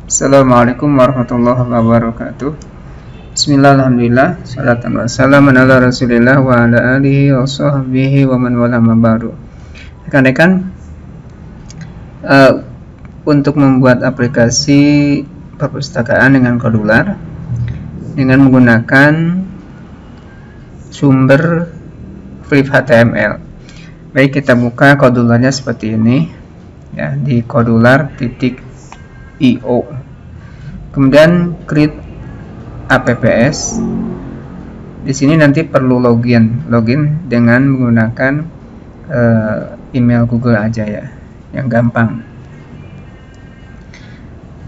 Assalamualaikum warahmatullahi wabarakatuh. Bismillah, alhamdulillah, salatan wassalamu ala rasulillah wa ala alihi wa sahbihi wa man wala mabaru. Rekan-rekan, untuk membuat aplikasi perpustakaan dengan Kodular dengan menggunakan sumber Flip HTML. Baik, kita buka Kodularnya seperti ini ya, di kodular.io. Kemudian create apps. Di sini nanti perlu login dengan menggunakan email Google aja ya, yang gampang.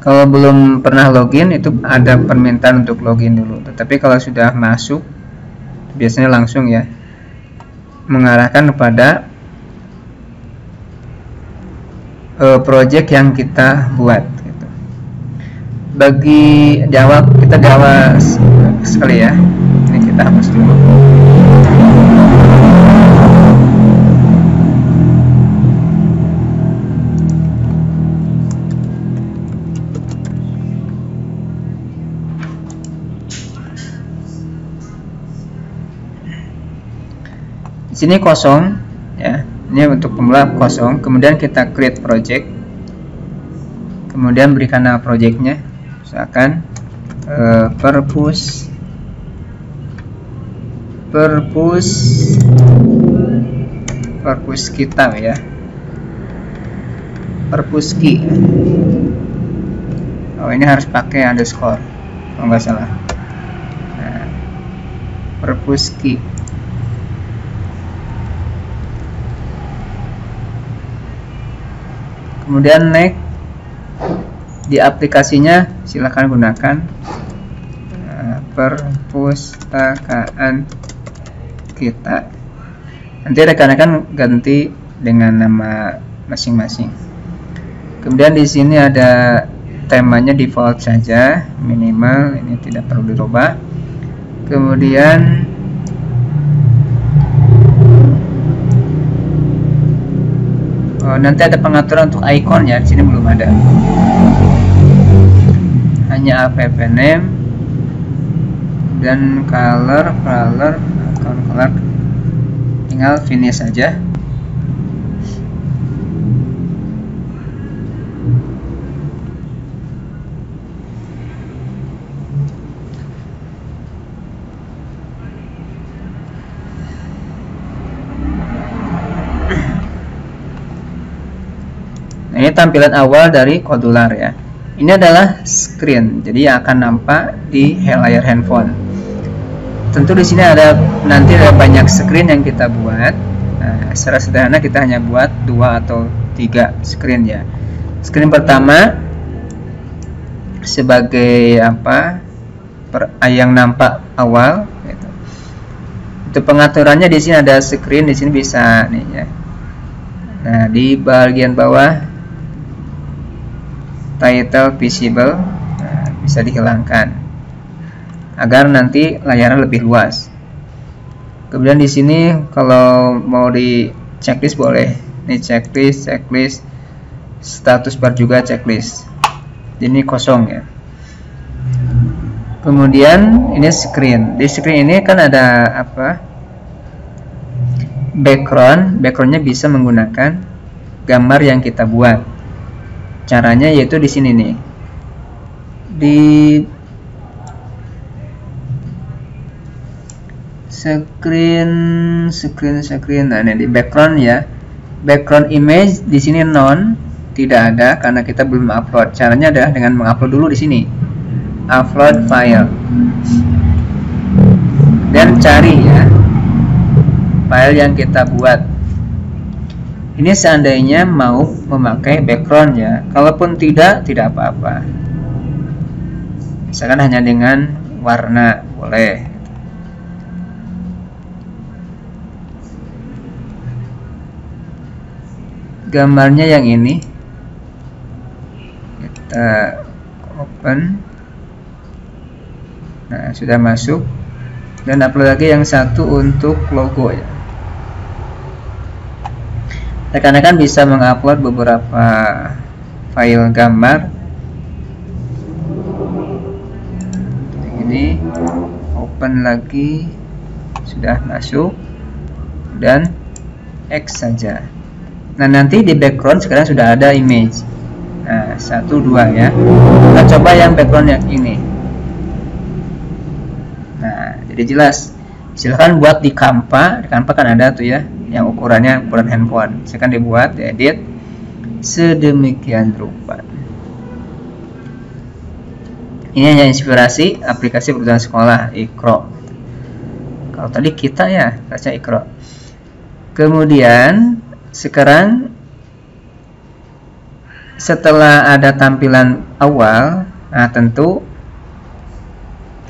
Kalau belum pernah login itu ada permintaan untuk login dulu. Tetapi kalau sudah masuk biasanya langsung ya mengarahkan kepada project yang kita buat gitu. Bagi di awal sekali ya, ini kita hapus dulu. Di sini kosong ya. Ini untuk pemula kosong, kemudian kita create project, kemudian berikan nama projectnya, misalkan purpose kita ya, purpose key. Oh, ini harus pakai underscore kalau nggak salah. Nah, purpose key. Kemudian next, di aplikasinya silakan gunakan perpustakaan kita. Nanti rekan-rekan ganti dengan nama masing-masing. Kemudian di sini ada temanya default saja, minimal, ini tidak perlu dirubah. Kemudian nanti ada pengaturan untuk icon ya, di sini belum ada. Hanya app name dan color, account color, tinggal finish saja. Ini tampilan awal dari Kodular ya. Ini adalah screen, jadi akan nampak di layar handphone. Tentu di sini nanti ada banyak screen yang kita buat. Nah, secara sederhana kita hanya buat 2 atau 3 screen ya. Screen pertama sebagai yang nampak awal. Gitu. Untuk pengaturannya di sini ada screen, di sini bisa nih ya. Nah, di bagian bawah title visible, bisa dihilangkan agar nanti layarnya lebih luas. Kemudian di sini kalau mau di checklist boleh, ini checklist, status bar juga checklist. Ini kosong ya. Kemudian ini screen. Di screen ini kan ada backgroundnya bisa menggunakan gambar yang kita buat. Caranya yaitu di sini nih, di screen. Nah, ini di background ya. Background image di sini tidak ada karena kita belum upload. Caranya adalah dengan mengupload dulu di sini, upload file, dan cari ya file yang kita buat. Ini seandainya mau memakai background ya. Kalaupun tidak apa-apa. Misalkan hanya dengan warna boleh. Gambarnya yang ini kita open. Nah, sudah masuk. Dan upload lagi yang satu untuk logo ya. Rekan-rekan bisa mengupload beberapa file gambar sini, open lagi, sudah masuk, dan X saja. Nah, nanti di background sekarang sudah ada image. Nah, 1, 2 ya. Kita coba yang background yang ini. Nah, jadi jelas. Silahkan buat di Canva. Di Canva kan ada tuh ya, yang ukuran handphone. Silahkan dibuat, diedit sedemikian rupa. Ini hanya inspirasi aplikasi perusahaan sekolah Iqra. Kalau tadi kita ya baca Iqra. Kemudian sekarang setelah ada tampilan awal, nah tentu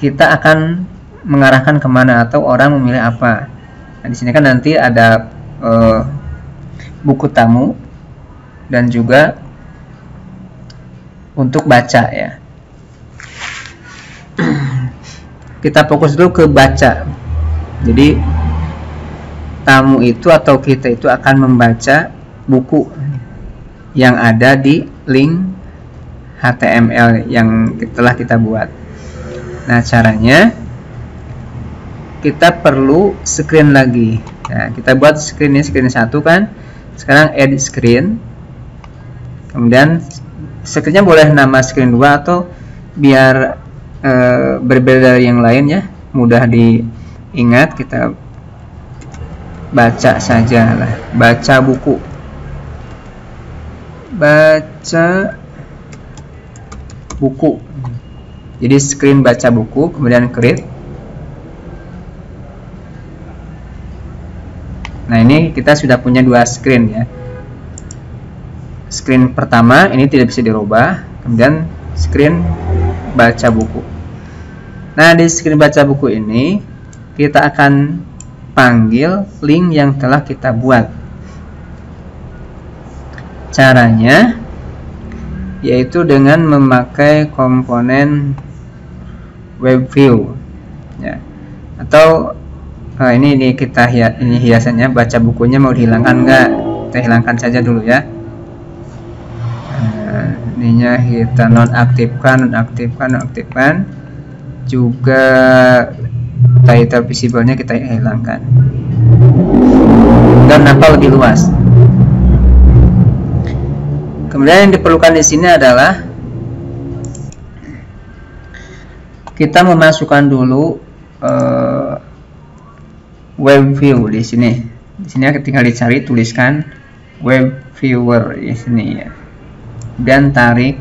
kita akan mengarahkan kemana atau orang memilih apa. Nah, di sini kan nanti ada buku tamu dan juga untuk baca ya. Kita fokus dulu ke baca. Jadi tamu itu atau kita itu akan membaca buku yang ada di link HTML yang telah kita buat. Nah, caranya kita perlu screen lagi. Nah, kita buat screen ini, screen 1 kan. Sekarang edit screen. Kemudian screennya boleh nama screen 2 atau biar berbeda dari yang lain ya, mudah diingat. Kita baca saja lah, baca buku, baca buku. Jadi screen baca buku, kemudian create. Nah, ini kita sudah punya 2 screen ya. Screen pertama ini tidak bisa dirubah, kemudian screen baca buku. Nah, di screen baca buku ini kita akan panggil link yang telah kita buat. Caranya yaitu dengan memakai komponen web view ya. Atau ini kita ini hiasannya, baca bukunya mau dihilangkan enggak? Kita hilangkan saja dulu ya. Ininya kita nonaktifkan. Juga title visible-nya kita hilangkan dan nampak lebih luas. Kemudian yang diperlukan di sini adalah kita memasukkan dulu web view di sini. Di sini tinggal dicari, tuliskan web viewer di sini ya. Dan tarik,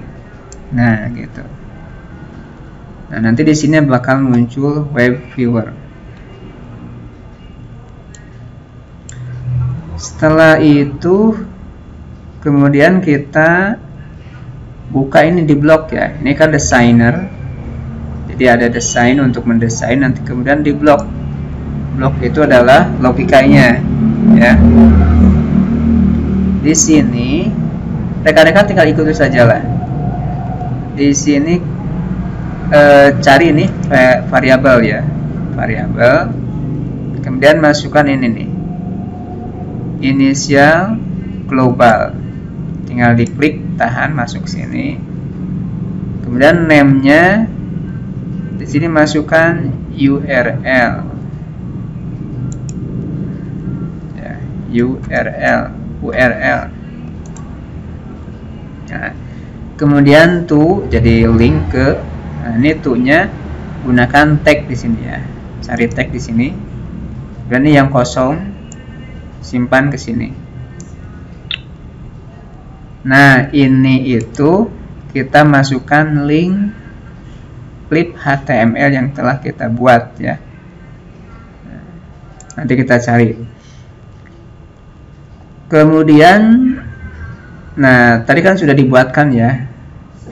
nah gitu. Nah, nanti di sini bakal muncul web viewer. Setelah itu, kemudian kita buka ini di blog ya. Ini kan designer, jadi ada desain untuk mendesain. Nanti kemudian di blog. Blog itu adalah logikanya ya. Di sini rekan-rekan tinggal ikuti saja lah. Di sini cari ini variabel ya, variabel. Kemudian masukkan ini nih, inisial global. Tinggal diklik, tahan, masuk sini. Kemudian name-nya di sini masukkan URL. Ya, URL. Nah, kemudian tuh jadi link ke. Nah, ini tuh-nya gunakan tag di sini ya. Cari tag di sini. Dan ini yang kosong simpan ke sini. Nah, ini itu kita masukkan link clip HTML yang telah kita buat ya. Nanti kita cari. Kemudian, nah tadi kan sudah dibuatkan ya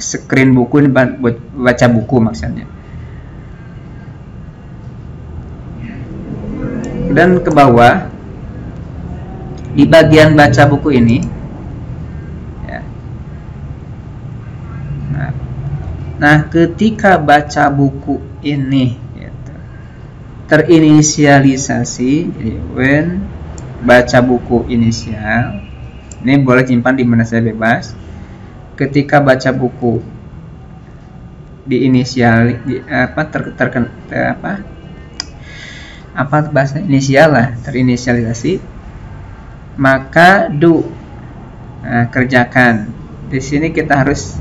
screen buku ini buat baca buku maksudnya. Dan ke bawah di bagian baca buku ini ya. Nah, ketika baca buku ini gitu, terinisialisasi, jadi when baca buku inisial, ini boleh simpan di mana saja bebas. Ketika baca buku diinisial bahasa inisial lah, terinisialisasi, maka do. Nah, kerjakan. Di sini kita harus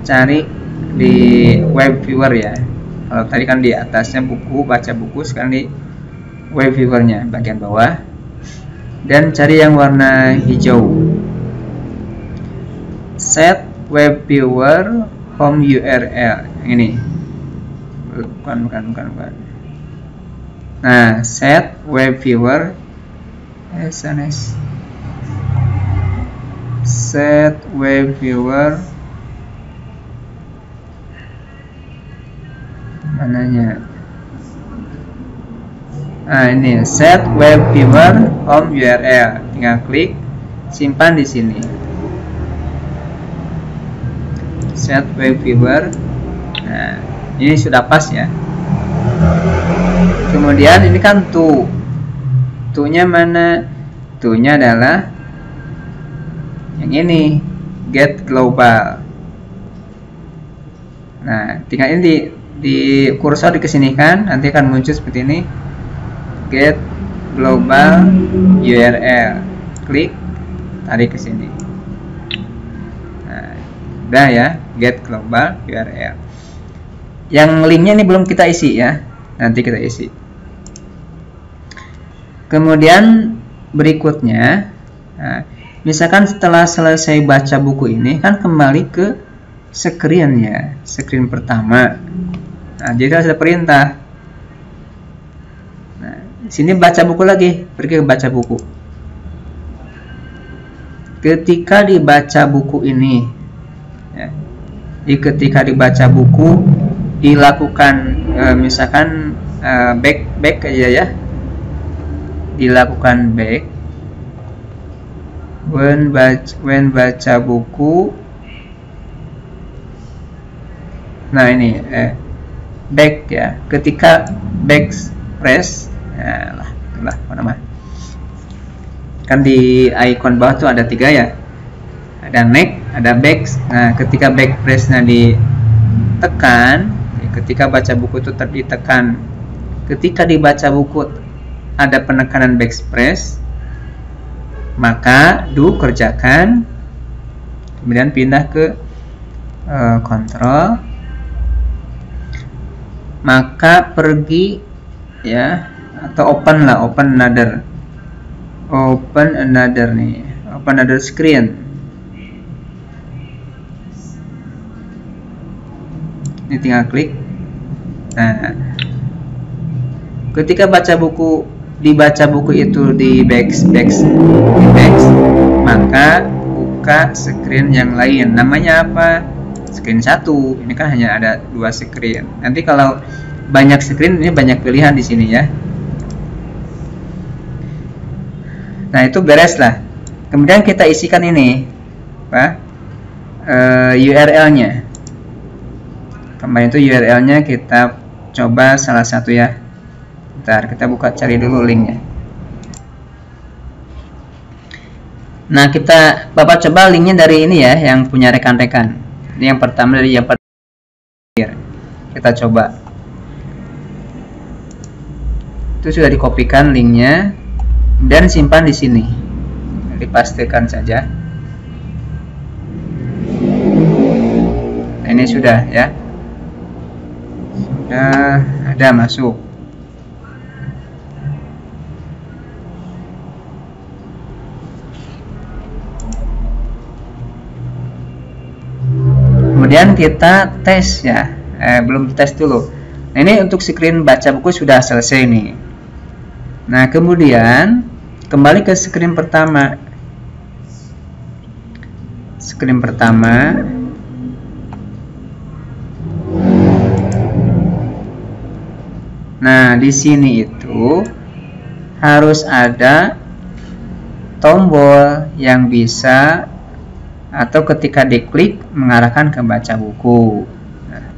cari di web viewer ya. Kalau tadi kan di atasnya buku, baca buku, sekarang di web viewernya bagian bawah, dan cari yang warna hijau. Set web viewer home URL. Ini bukan. Nah, set web viewer SNS. Set web viewer mananya? Nah, ini set web viewer home URL. Tinggal klik, simpan di sini. Set web viewer. Nah, ini sudah pas ya. Kemudian ini kan to-nya mana? To-nya adalah yang ini, get global. Nah, tinggal ini di kursor dikesinikan, nanti akan muncul seperti ini, get global URL. Klik, tarik ke sini. Nah, udah ya, get global URL. Yang linknya ini belum kita isi ya, nanti kita isi. Kemudian berikutnya, nah, misalkan setelah selesai baca buku ini kan kembali ke screen ya, screen pertama. Nah, jadi harus ada perintah. Nah, di sini baca buku lagi, pergi ke baca buku. Ketika dibaca buku ini, ya, ketika dibaca buku dilakukan misalkan back aja ya, dilakukan back. When baca buku, nah ini back ya, ketika backpress, lah apa namanya, kan di icon bawah tuh ada 3 ya, ada next, ada back. Nah, ketika backpress-nya ditekan, ketika baca buku itu ditekan, ketika dibaca buku ada penekanan backpress, maka do kerjakan, kemudian pindah ke kontrol, maka pergi ya, atau open another nih, open another screen. Ini tinggal klik. Nah, ketika dibaca buku itu di back, maka buka screen yang lain. Namanya apa? Screen 1. Ini kan hanya ada 2 screen. Nanti kalau banyak screen, ini banyak pilihan di sini ya. Nah, itu beres lah. Kemudian kita isikan ini apa? URL-nya. Kemarin itu URL-nya kita coba salah satu ya. Bentar, kita buka, cari dulu linknya. Nah, Bapak coba linknya dari ini ya, yang punya rekan-rekan. Ini yang pertama dari yang terakhir. Kita coba. Itu sudah dikopikan linknya dan simpan di sini. Dipastikan saja. Nah, ini sudah ya. Sudah ada masuk. Kemudian kita tes ya, belum tes dulu. Nah, ini untuk screen baca buku sudah selesai nih. Nah, kemudian kembali ke screen pertama. Screen pertama. Nah, di sini itu harus ada tombol yang bisa atau ketika diklik mengarahkan ke baca buku. Nah,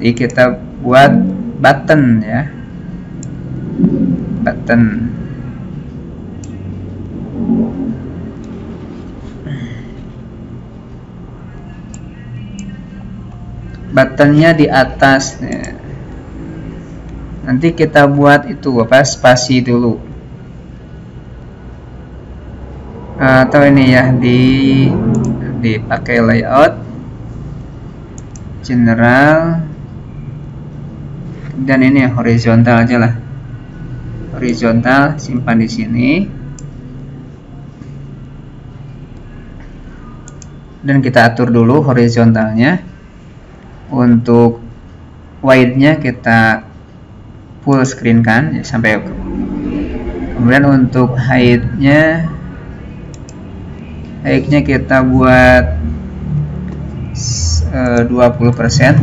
jadi kita buat button ya, button. buttonnya di atas. Nanti kita buat itu apa, spasi dulu, atau ini ya, dipakai layout general, dan ini horizontal aja lah, horizontal, simpan di sini. Dan kita atur dulu horizontalnya. Untuk wide-nya kita full screen kan ya, sampai. Kemudian untuk height-nya kita buat 20%,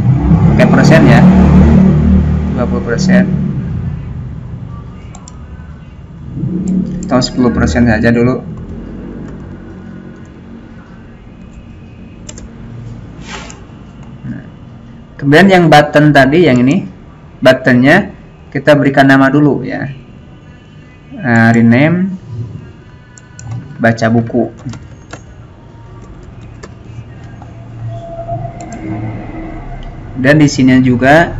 pakai persen ya, 20% atau 10% saja dulu. Kemudian yang button tadi, yang ini buttonnya kita berikan nama dulu ya, rename baca buku. Dan di sini juga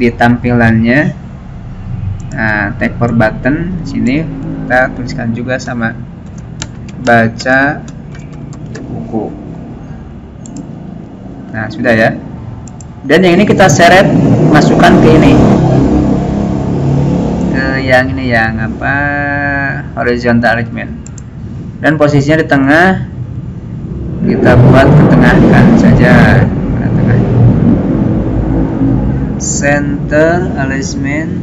di tampilannya, tag for button sini kita tuliskan juga sama baca buku. Nah, sudah ya. Dan yang ini kita seret, masukkan ke ini, yang ini, yang apa, horizontal alignment. Dan posisinya di tengah, kita buat ketengahkan saja, tengah. Center alignment,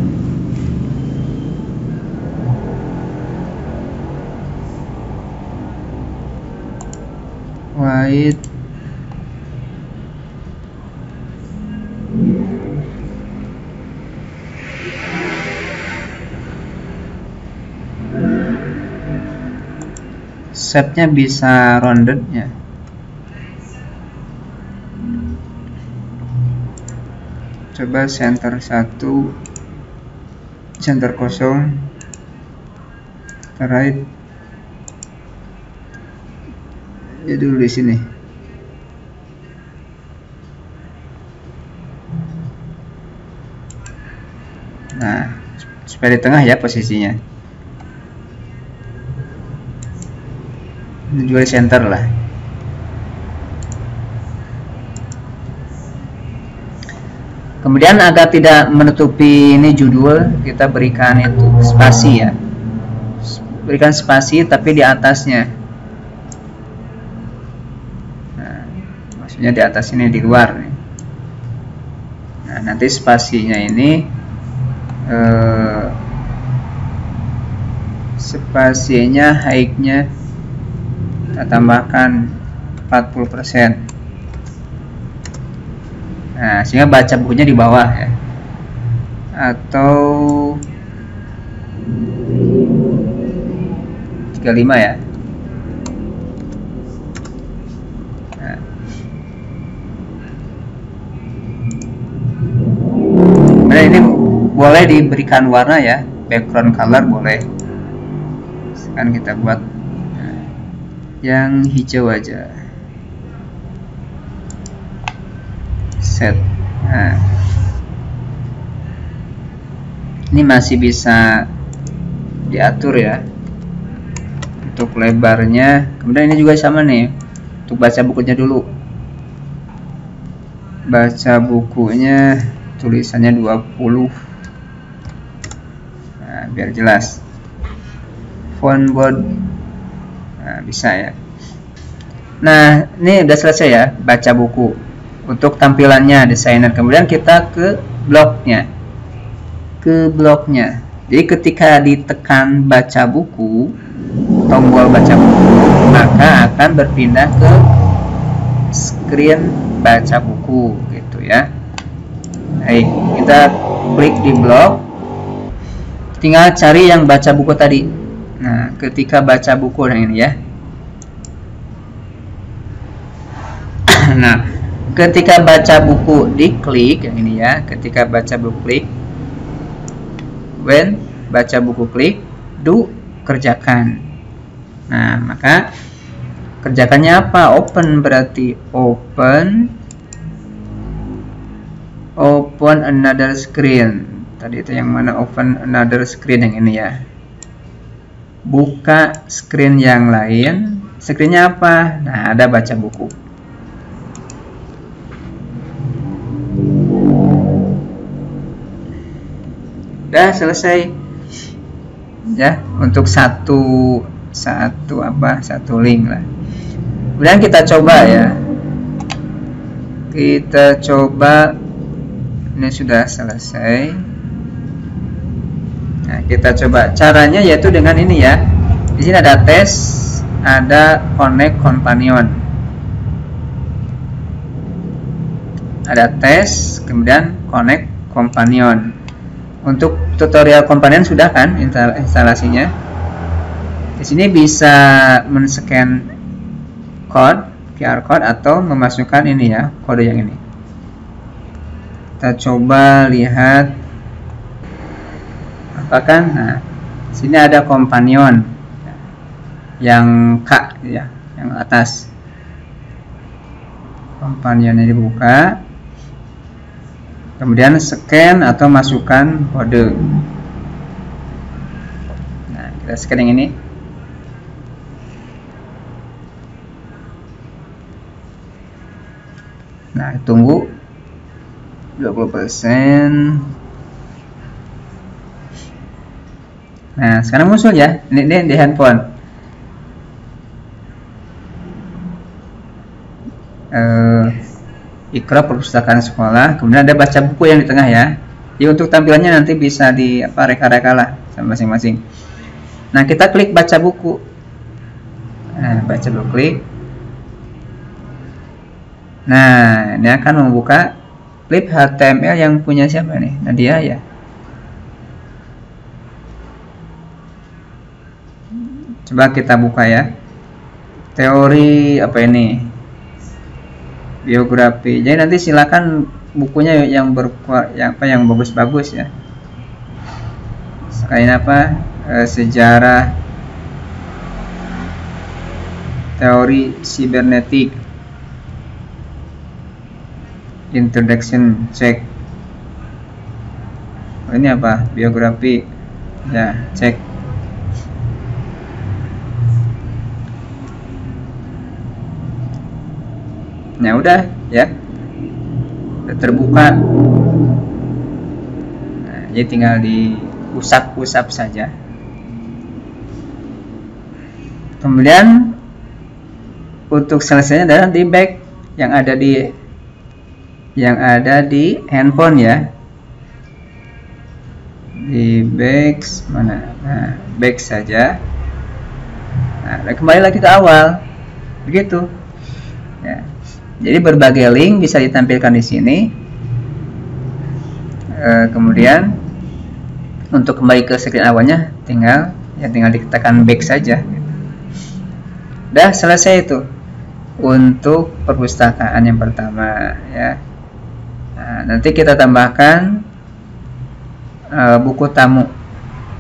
white, shape-nya bisa rounded ya. Coba center 1, center kosong, right ya dulu di sini. Nah, supaya di tengah ya posisinya. Ini juga di center lah. Kemudian agar tidak menutupi ini judul, kita berikan itu spasi ya. Berikan spasi tapi di atasnya. Nah, maksudnya di atas ini, di luar nih. Nah, nanti spasinya ini spasinya height-nya kita tambahkan 40%. Nah, sehingga baca bukunya di bawah ya, atau 35 ya. Nah, ini boleh diberikan warna ya, background color boleh. Sekarang kita buat yang hijau aja, set. Nah, ini masih bisa diatur ya untuk lebarnya. Kemudian ini juga sama nih, untuk baca bukunya dulu, baca bukunya tulisannya 20. Nah, biar jelas. Font bold, nah, bisa ya. Nah, ini udah selesai ya baca buku untuk tampilannya desainer. Kemudian kita ke blognya, jadi ketika ditekan baca buku, tombol baca buku, maka akan berpindah ke screen baca buku gitu ya. Baik, kita klik di blog, tinggal cari yang baca buku tadi. Nah, ketika baca buku, yang ini ya. Nah, ketika baca buku diklik, yang ini ya, ketika baca buku klik, when baca buku klik, do kerjakan. Nah, maka kerjakannya apa? Open, berarti open open another screen. Tadi itu yang mana? Open another screen, yang ini ya. Buka screen yang lain. Screennya apa? Nah, ada baca buku. Udah selesai ya, untuk satu link lah. Kemudian kita coba ya, kita coba. Ini sudah selesai. Nah, kita coba caranya, yaitu dengan ini ya. Di sini ada tes, ada connect companion, ada tes, kemudian connect companion. Untuk tutorial companion sudah kan instalasinya. Di sini bisa men-scan code, QR code, atau memasukkan ini ya, kode yang ini. Kita coba lihat apakah. Nah, sini ada companion yang K ya, yang atas. Companionnya dibuka, kemudian scan atau masukkan kode. Nah, kita scan yang ini. Nah, tunggu 20%. Nah, sekarang muncul ya, ini di handphone. Iqra perpustakaan sekolah, kemudian ada baca buku yang di tengah ya. Jadi untuk tampilannya nanti bisa di reka-reka lah sama masing-masing. Nah, kita klik baca buku. Nah, baca buku, klik. Nah, ini akan membuka klip HTML yang punya siapa nih? Nadia ya. Coba kita buka ya. Teori apa ini? Biografi. Jadi nanti silakan bukunya yang yang bagus-bagus ya. Selain apa? Sejarah, teori sibernetik, introduction, cek. Ini apa? Biografi. Ya, cek. Nah, udah ya, udah terbuka. Nah, jadi tinggal diusap-usap saja. Kemudian untuk selesainya adalah di back yang ada di handphone ya. Di back mana? Nah, back saja. Nah, kembali lagi ke awal. Begitu. Ya. Jadi berbagai link bisa ditampilkan di sini. Kemudian untuk kembali ke screen awalnya tinggal ditekan back saja. Udah selesai itu untuk perpustakaan yang pertama ya. Nah, nanti kita tambahkan buku tamu.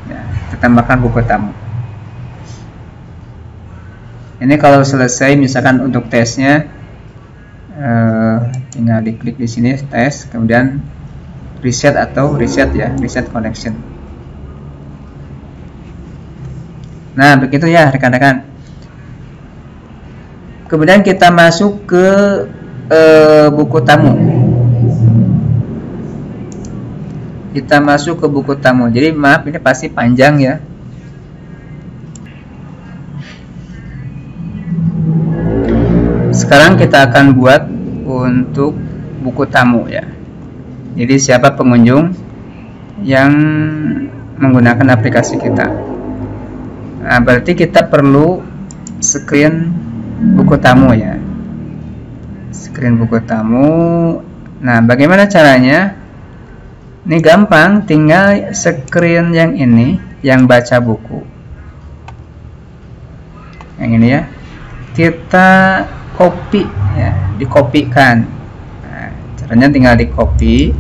Ya, kita tambahkan buku tamu. Ini kalau selesai, misalkan untuk tesnya, tinggal diklik di sini tes, kemudian reset ya, reset connection. Nah, begitu ya rekan-rekan. Kemudian kita masuk ke buku tamu. Kita masuk ke buku tamu. Jadi maaf, ini pasti panjang ya. Sekarang kita akan buat untuk buku tamu ya. Jadi siapa pengunjung yang menggunakan aplikasi kita. Nah, berarti kita perlu screen buku tamu ya. Screen buku tamu. Nah, bagaimana caranya? Ini gampang, tinggal screen yang ini, yang baca buku. Yang ini ya. Kita copy ya, dikopikan. Nah, caranya tinggal di copy.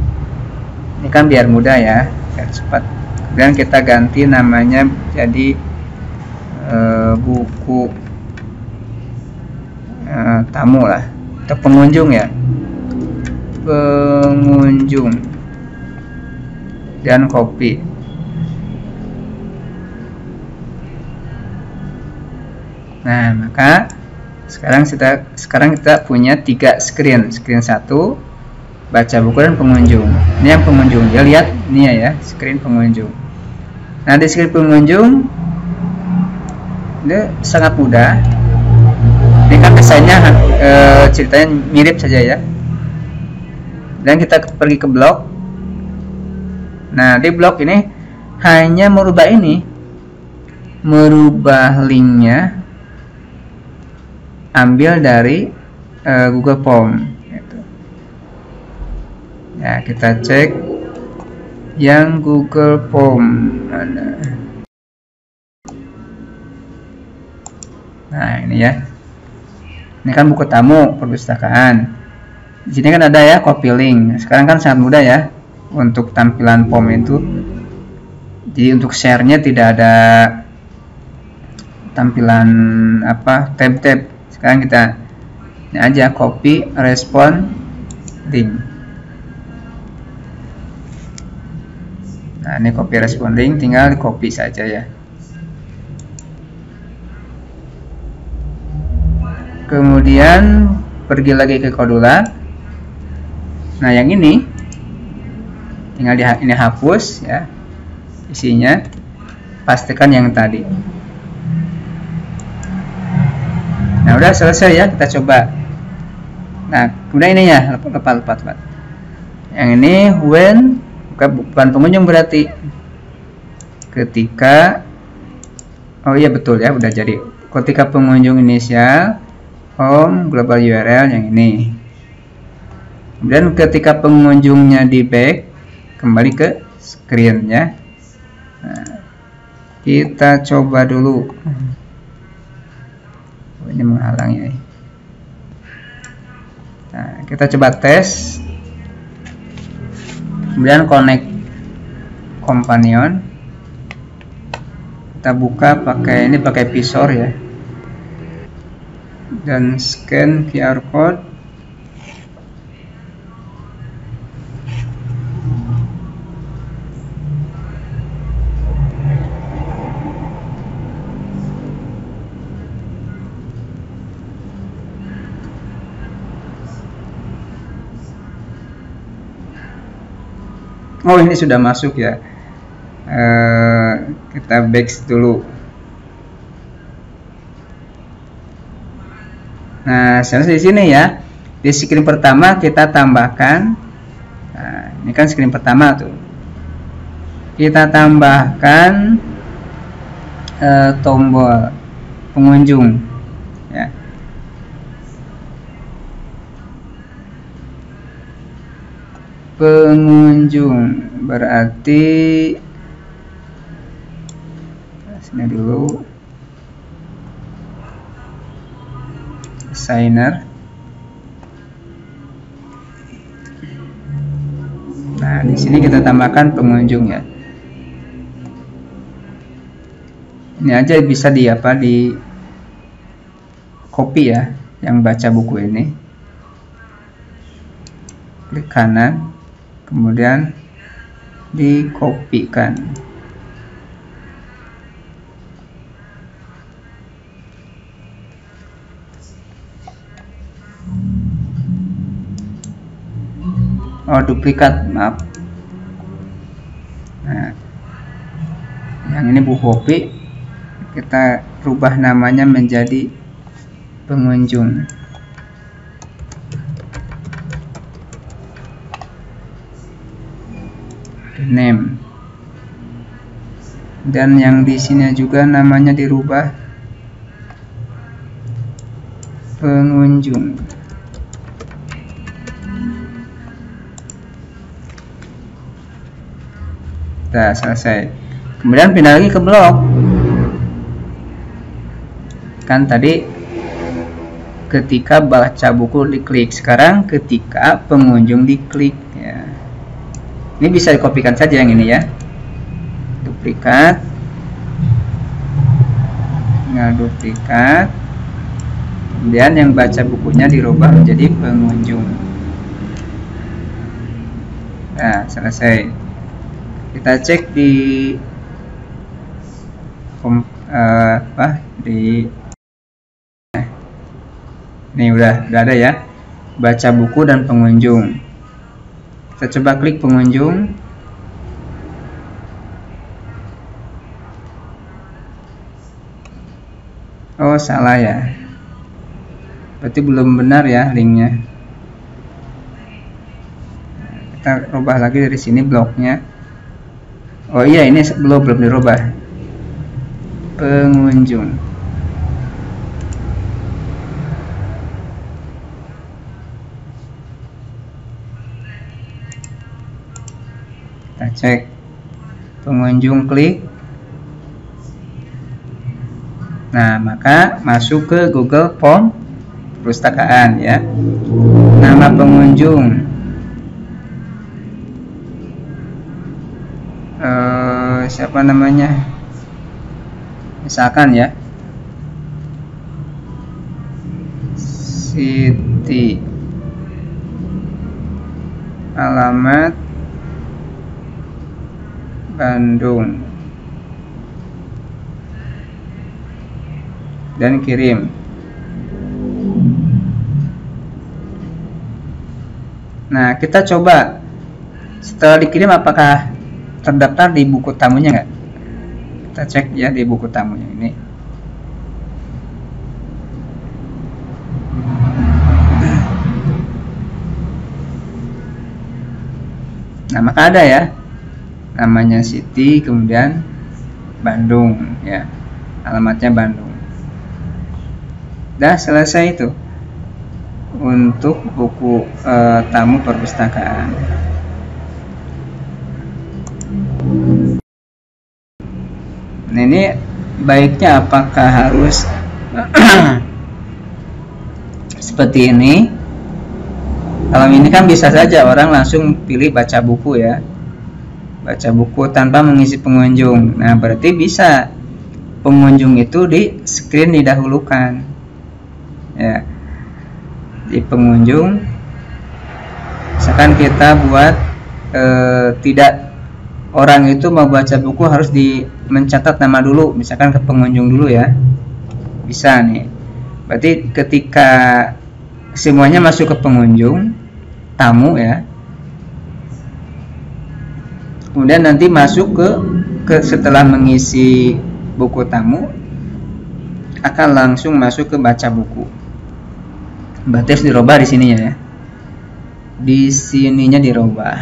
Ini kan biar mudah ya, biar cepat. Kemudian kita ganti namanya jadi buku tamu lah, atau pengunjung ya, pengunjung dan copy. Nah, maka sekarang kita punya 3 screen. Screen 1 baca buku dan pengunjung. Ini yang pengunjung. Ya, lihat ini ya, screen pengunjung. Nah, di screen pengunjung ini sangat mudah. Ini kan desainnya ceritanya mirip saja ya. Dan kita pergi ke blog. Nah, di blog ini hanya merubah linknya, ambil dari Google Form gitu. Ya, kita cek yang Google Form mana. Nah, ini ya. Ini kan buku tamu perpustakaan. Di sini kan ada ya copy link. Sekarang kan sangat mudah ya untuk tampilan form itu. Jadi untuk share-nya tidak ada tampilan tab-tab. Sekarang kita ini aja copy respon link. Nah, ini copy respon link, tinggal di copy saja ya. Kemudian pergi lagi ke Kodula. Nah, yang ini tinggal ini hapus ya, isinya pastikan yang tadi. Nah, udah selesai ya, kita coba. Nah, kemudian ini ya, lepas. Yang ini when, bukan pengunjung berarti. Ketika, oh iya betul ya, udah jadi. Ketika pengunjung inisial, home, global URL yang ini. Kemudian ketika pengunjungnya di back, kembali ke screen ya. Nah, kita coba dulu. Ini menghalangi. Nah, kita coba tes. Kemudian connect companion. Kita buka pakai visor ya. Dan scan QR code. Oh, ini sudah masuk ya. Kita back dulu. Nah, selesai di sini ya. Di screen pertama kita tambahkan. Nah, ini kan screen pertama tuh. Kita tambahkan tombol pengunjung ya. Pengunjung berarti sini dulu designer. Nah, di sini kita tambahkan pengunjung ya. Ini aja bisa di copy ya, yang baca buku ini. Klik kanan, kemudian dikopikan. Oh, duplikat, maaf. Nah, yang ini buku kopi, kita rubah namanya menjadi pengunjung. Name. Dan yang di sini juga namanya dirubah pengunjung. Nah, selesai. Kemudian pindah lagi ke blog. Kan tadi ketika baca buku diklik, sekarang ketika pengunjung diklik ya. Ini bisa dikopikan saja yang ini ya. Duplikat. Tinggal duplikat. Kemudian yang baca bukunya dirubah menjadi pengunjung. Nah, selesai. Kita cek di ini udah ada ya, baca buku dan pengunjung. Kita coba klik pengunjung. Oh, salah ya, berarti belum benar ya linknya. Kita rubah lagi dari sini bloknya. Oh iya, ini belum dirubah. Pengunjung. Kita cek pengunjung, klik. Nah, maka masuk ke Google Form perpustakaan ya. Nama pengunjung, siapa namanya, misalkan ya Siti, alamat Bandung, dan kirim. Nah, kita coba setelah dikirim apakah terdaftar di buku tamunya nggak? Kita cek ya di buku tamunya ini. Nah, maka ada ya, namanya Siti, kemudian Bandung ya, alamatnya Bandung. Udah selesai itu untuk buku tamu perpustakaan. Nah, ini baiknya apakah harus seperti ini? Kalau ini kan bisa saja orang langsung pilih baca buku ya, baca buku tanpa mengisi pengunjung. Nah, berarti bisa pengunjung itu di screen didahulukan ya. Di pengunjung, misalkan kita buat tidak, orang itu mau baca buku harus mencatat nama dulu, misalkan ke pengunjung dulu ya, bisa nih. Berarti ketika semuanya masuk ke pengunjung tamu ya, kemudian nanti masuk ke setelah mengisi buku tamu akan langsung masuk ke baca buku. Berarti harus dirubah di sininya ya, di sininya dirubah.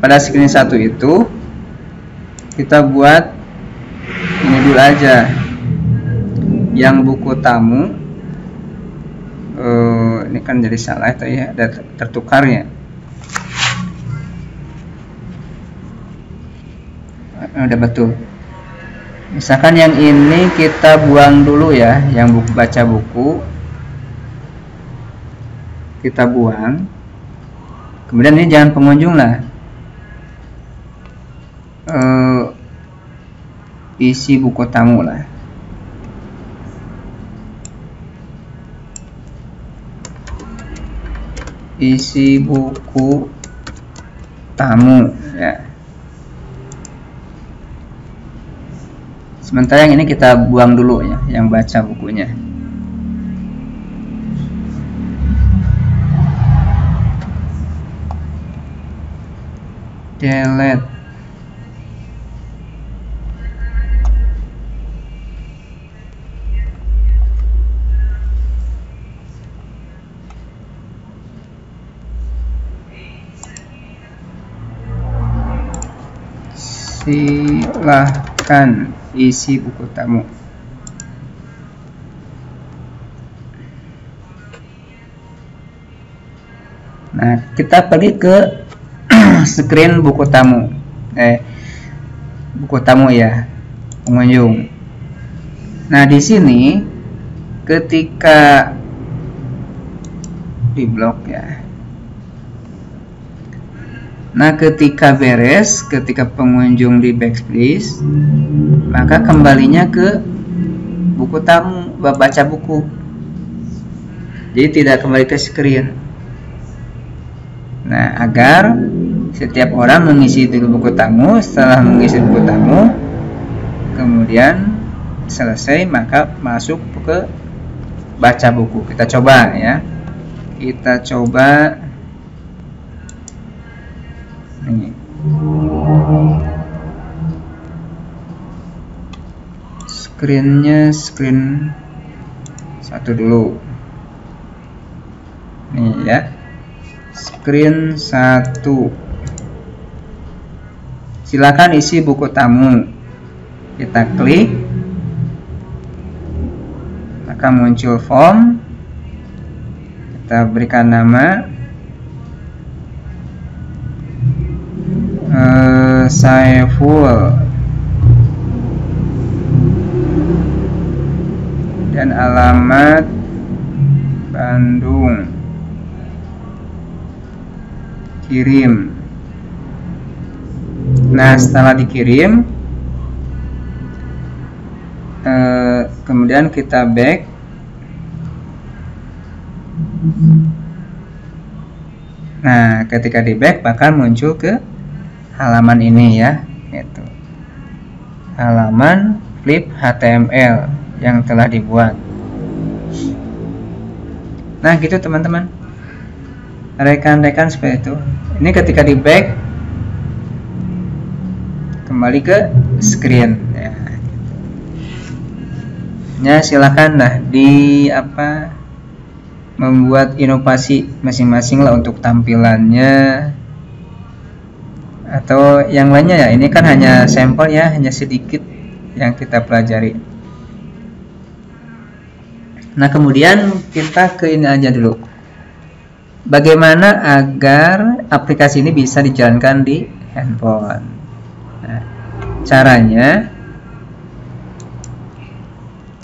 Pada screen 1 itu kita buat ini dulu aja, yang buku tamu. Ini kan jadi salah itu ya, ada tertukarnya. Udah betul. Misalkan yang ini kita buang dulu ya, yang buku baca buku kita buang. Kemudian ini jangan pengunjung lah, isi buku tamu lah. Isi buku tamu ya. Sementara yang ini kita buang dulu ya, yang baca bukunya. Delete. Silahkan isi buku tamu. Nah, kita pergi ke screen buku tamu, buku tamu ya, pengunjung. Nah, di sini ketika di blok ya. Nah, ketika beres, ketika pengunjung di backspace, maka kembalinya ke buku tamu, baca buku. Jadi tidak kembali ke screen. Nah, agar setiap orang mengisi dulu buku tamu. Setelah mengisi buku tamu, kemudian selesai, maka masuk ke baca buku. Kita coba ya. Kita coba ini. Screen 1 dulu. Nih ya. Screen 1. Silakan isi buku tamu. Kita klik, maka muncul form. Kita berikan nama Saiful dan alamat Bandung. Kirim. Nah, setelah dikirim, kemudian kita back. Nah, ketika di back bakal muncul ke halaman ini ya, itu halaman flip HTML yang telah dibuat. Nah, gitu teman-teman, rekan-rekan, seperti itu. Ini ketika di back, kembali ke screen ya. Ya, silakanlah membuat inovasi masing-masing lah untuk tampilannya atau yang lainnya ya. Ini kan hanya sampel ya, hanya sedikit yang kita pelajari. Nah, kemudian kita ke ini aja dulu. Bagaimana agar aplikasi ini bisa dijalankan di handphone? Nah, caranya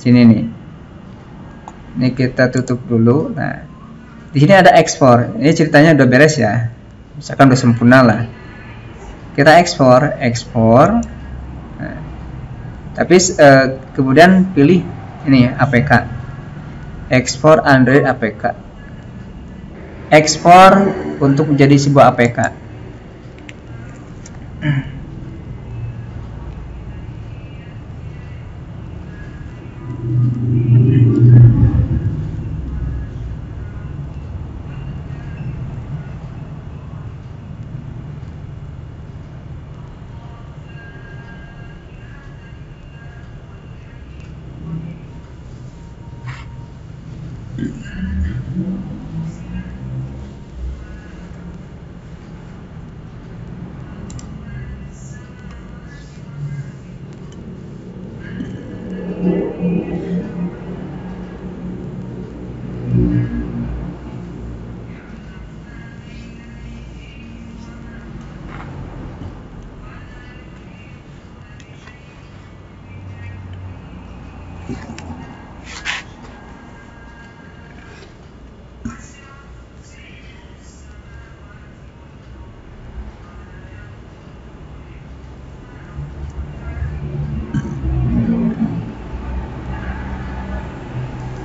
sini nih. Ini kita tutup dulu. Nah, di sini ada ekspor. Ini ceritanya udah beres ya. Misalkan udah sempurna lah. Kita ekspor. Nah, tapi kemudian pilih ini APK. Ekspor Android APK. Ekspor untuk menjadi sebuah APK.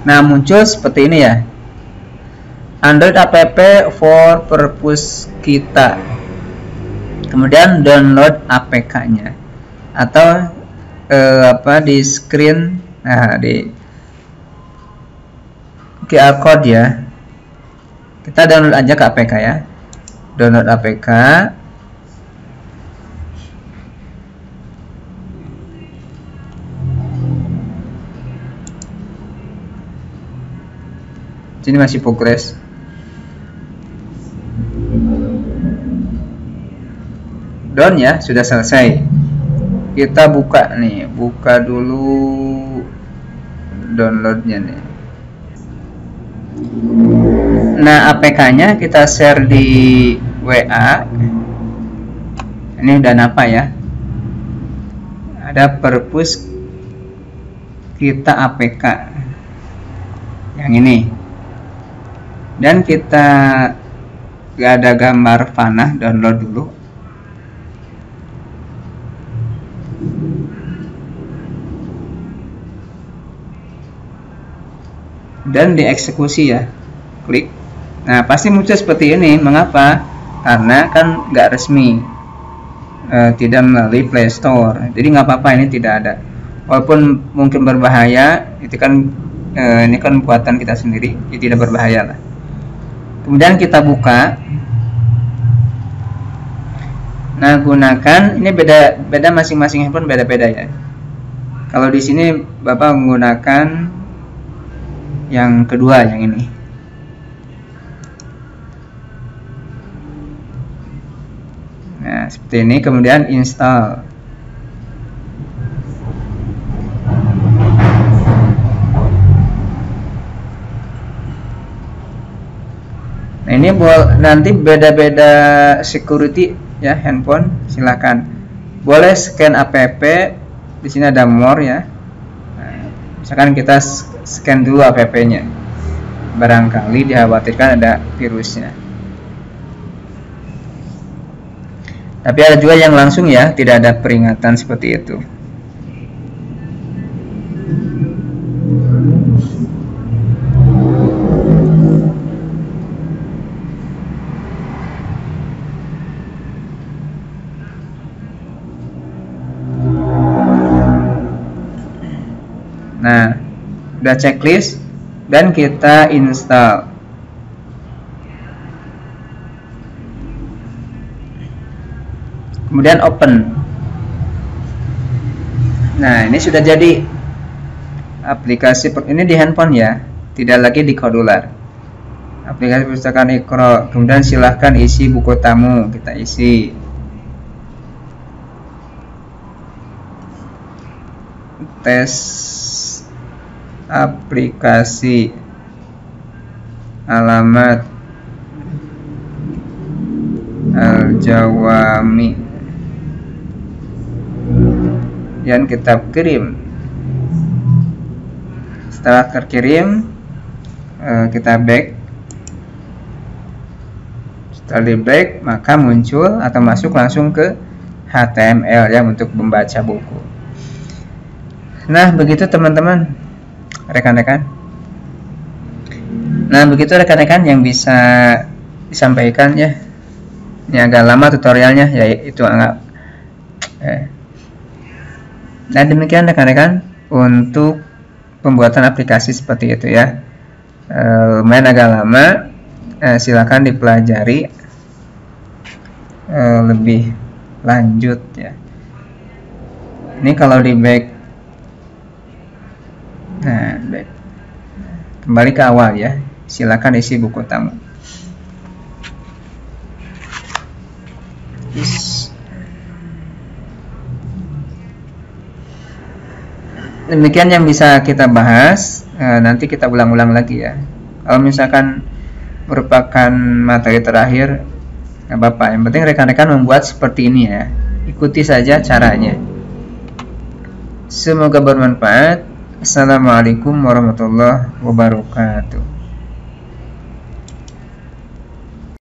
Nah, muncul seperti ini ya. Android app for purpose kita. Kemudian download APK-nya. Atau di screen, nah di QR code ya. Kita download aja ke APK ya. Download APK. Sini masih progress. Down ya, sudah selesai. Kita buka nih, buka dulu downloadnya nih. Nah, APK-nya kita share di WA. Ini udah apa ya? Ada purpose kita APK yang ini. Dan kita gak ada gambar panah, download dulu. Dan dieksekusi ya, klik. Nah, pasti muncul seperti ini. Mengapa? karena kan nggak resmi, tidak melalui Play Store. Jadi nggak apa-apa, ini tidak ada. Walaupun mungkin berbahaya, itu kan ini kan buatan kita sendiri, jadi tidak berbahaya lah. Kemudian kita buka. Nah, gunakan, ini beda masing-masing handphone, beda-beda ya. Kalau di sini Bapak menggunakan yang kedua, yang ini. Nah, seperti ini, kemudian install. Nah, ini nanti beda-beda security ya handphone, silakan. Boleh scan app, di sini ada more ya. Nah, misalkan kita scan dulu app-nya, barangkali dikhawatirkan ada virusnya. Tapi ada juga yang langsung ya, tidak ada peringatan seperti itu. Nah, udah checklist dan kita install. Kemudian open. Nah, ini sudah jadi aplikasi, ini di handphone ya, tidak lagi di Kodular. Aplikasi perpustakaan Iqra. Kemudian silahkan isi buku tamu, kita isi. Tes aplikasi, alamat Al-Jawami, dan kita kirim. Setelah terkirim, kita back. Setelah di back, maka muncul atau masuk langsung ke HTML ya untuk membaca buku. Nah, begitu teman-teman, rekan-rekan. Nah, begitu rekan-rekan yang bisa disampaikan ya. Ini agak lama tutorialnya, ya itu anggap. Nah, demikian rekan-rekan untuk pembuatan aplikasi seperti itu ya. Lumayan agak lama. Silakan dipelajari lebih lanjut ya. Ini kalau di back. Nah, back. Kembali ke awal ya. Silakan isi buku tamu. Demikian yang bisa kita bahas. Nanti kita ulang-ulang lagi ya. Kalau misalkan merupakan materi terakhir, nggak apa-apa. Yang penting rekan-rekan membuat seperti ini ya. Ikuti saja caranya. Semoga bermanfaat. Assalamualaikum warahmatullahi wabarakatuh.